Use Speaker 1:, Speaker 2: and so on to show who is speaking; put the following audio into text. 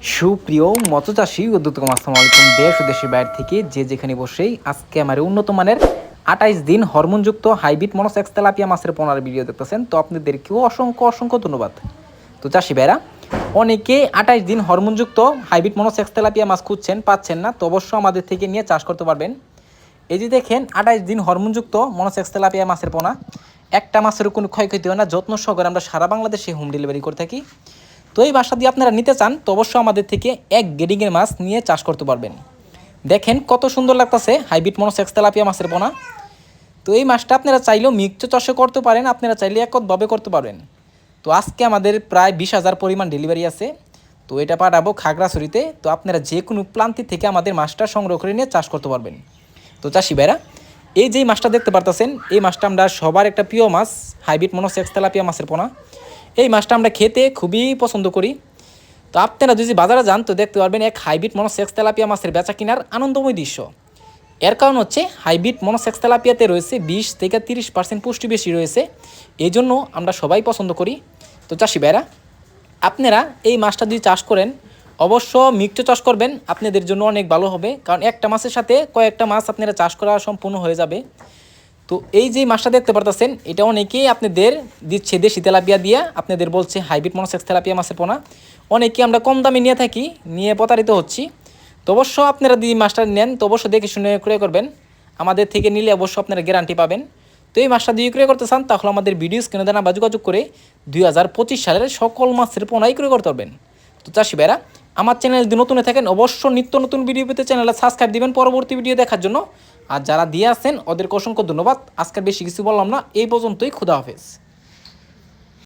Speaker 1: সুপ্রিয় মৎস্যচাষী উদ্যোক্তা আসসালামু আলাইকুম। দেশ ও দেশের বাইরে থেকে যে যেখানে বসেই আজকে আমার উন্নত মানের 28 দিন হরমোনযুক্ত হাইব্রিড মনোসেক্স তেলাপিয়া মাছের পোনার ভিডিও দেখতেছেন, তো আপনাদেরকেও অসংখ্য অসংখ্য ধন্যবাদ। তো চাষি ভাইরা, অনেকে 28 দিন হরমোনযুক্ত হাইব্রিড মনোসেক্স তেলাপিয়া মাছ খুঁজছেন, পাচ্ছেন না, তো অবশ্যই আমাদের থেকে নিয়ে চাষ করতে পারবেন। এই যে দেখেন 28 দিন হরমোনযুক্ত মনোসেক্স তেলাপিয়া মাছের পোনা, একটা মাছের কোনো ক্ষয়ক্ষতি হয় না, যত্ন সহকারে আমরা সারা বাংলাদেশে হোম ডেলিভারি করে থাকি। তো এই বাসা দিয়ে আপনারা নিতে চান তো অবশ্যই আমাদের থেকে এক গ্রেডিংয়ের মাছ নিয়ে চাষ করতে পারবেন। দেখেন কত সুন্দর লাগতেছে হাইব্রিড মনোসেক্স তেলাপিয়া মাছের পোনা। তো এই মাছটা আপনারা চাইলেও মিক্সড চাষে করতে পারেন, আপনারা চাইলে এককভাবে করতে পারবেন। তো আজকে আমাদের প্রায় 20,000 পরিমাণ ডেলিভারি আছে। তো এটা পাঠাবো খাগড়াছড়িতে। তো আপনারা যে কোনো প্রান্তি থেকে আমাদের মাছটা সংগ্রহ করে নিয়ে চাষ করতে পারবেন। তো চাষি ভাইরা, এই যেই মাছটা দেখতে পারতেছেন, এই মাছটা আমরা সবার একটা প্রিয় মাছ, হাইব্রিড মনোসেক্স তেলাপিয়া মাছের পোনা। এই মাছটা আমরা খেতে খুবই পছন্দ করি। তো আপনারা যদি বাজারে যান তো দেখতে পারবেন এক হাইব্রিড মনোসেক্স তেলাপিয়া মাছের বেচা কিনার আনন্দময় দৃশ্য। এর কারণ হচ্ছে হাইব্রিড মনোসেক্স তেলাপিয়াতে রয়েছে 20 থেকে 30% পুষ্টি বেশি রয়েছে, এই জন্য আমরা সবাই পছন্দ করি। তো চাষি ভাইরা, আপনারা এই মাছটা যদি চাষ করেন অবশ্য মিক্সড চাষ করবেন, আপনাদের জন্য অনেক ভালো হবে, কারণ একটা মাছের সাথে কয়েকটা মাছ আপনারা চাষ করা সম্পূর্ণ হয়ে যাবে। তো এই যে মাছটা দেখতে পারতেছেন, এটা অনেকেই আপনাদের দিচ্ছে দেশি তেলাপিয়া দিয়া, আপনাদের বলছে হাইব্রিড মনোসেক্স তেলাপিয়া মাছের পোনা। অনেকেই আমরা কম দামে নিয়ে থাকি, নিয়ে প্রতারিত হচ্ছি। তো অবশ্য আপনারা যদি মাছটা নেন তো অবশ্যই দেখে শুনে ক্রয় করবেন, আমাদের থেকে নিলে অবশ্য আপনারা গ্যারান্টি পাবেন। তো এই মাছটা দিয়ে ক্রয় করতে চান তাহলে আমাদের ভিডিও স্ক্রিনে দেওয়া বা যোগাযোগ করে 2025 সালের সকল মাছের পোনাই ক্রয় করতে পারবেন। তো চাষি ভাইরা, আমার চ্যানেল যদি নতুন থাকেন অবশ্য নিত্য নতুন ভিডিও পেতে চ্যানেলে সাবস্ক্রাইব দিবেন পরবর্তী ভিডিও দেখার জন্য। আর যারা দিয়ে আসেন ওদেরকে অসংখ্য ধন্যবাদ। আজকের বেশি কিছু বললাম না, এই পর্যন্তই। খুদা হাফেজ।